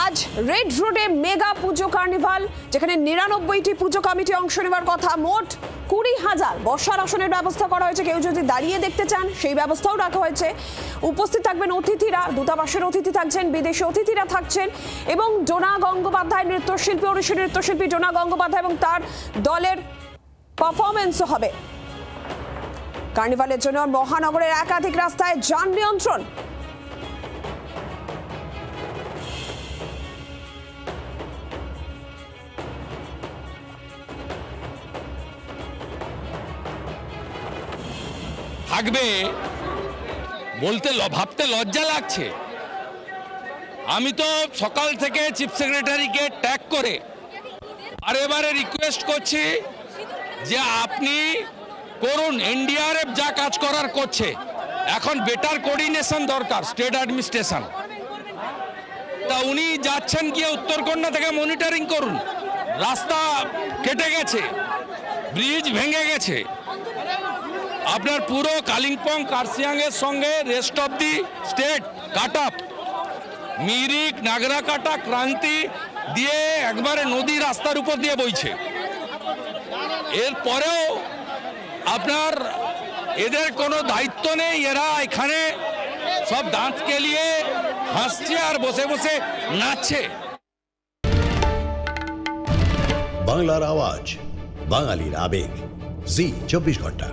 আজ রেড রোডে মেগা পুজো কার্নিভাল, যেখানে 99টি পুজো কমিটি অংশ নেওয়ার কথা। মোট 20,000 বসার আসনের ব্যবস্থা করা হয়েছে। কেউ যদি দাঁড়িয়ে দেখতে চান সেই ব্যবস্থাও রাখা হয়েছে। উপস্থিত থাকবেন অতিথিরা, দূতাবাসের অতিথি থাকছেন, বিদেশি অতিথিরা থাকছেন এবং ডোনা গঙ্গোপাধ্যায় নৃত্যশিল্পী, ওড়িশি নৃত্যশিল্পী ডোনা গঙ্গোপাধ্যায় এবং তার দলের পারফরমেন্সও হবে। কার্নিভালের জন্য মহানগরের একাধিক রাস্তায় যান নিয়ন্ত্রণ। থাকবে বলতে ভাবতে লজ্জা লাগছে। আমি তো সকাল থেকে চিফ সেক্রেটারিকে ট্যাগ করে বারে রিকোয়েস্ট করছি যে আপনি করুন, এনডিআরএফ যা কাজ করার করছে, এখন বেটার কোঅর্ডিনেশন দরকার স্টেট অ্যাডমিনিস্ট্রেশন। তা উনি যাচ্ছেন গিয়ে উত্তরকন্যা থেকে মনিটরিং করুন। রাস্তা কেটে গেছে, ব্রিজ ভেঙে গেছে, আপনার পুরো কালিম্পং কার্শিয়াংয়ের সঙ্গে rest of the state cut up, Mirik Nagrakata Kranti দিয়ে একবারে নদী রাস্তার উপর দিয়ে বইছে। এরপরেও আপনার এদের কোনো দায়িত্ব নেই, এরা এখানে সব দাঁত কেলিয়ে হাসছে আর বসে বসে নাচছে। বাংলার আওয়াজ, বাঙালির আবেগ, জি 24 ঘন্টা।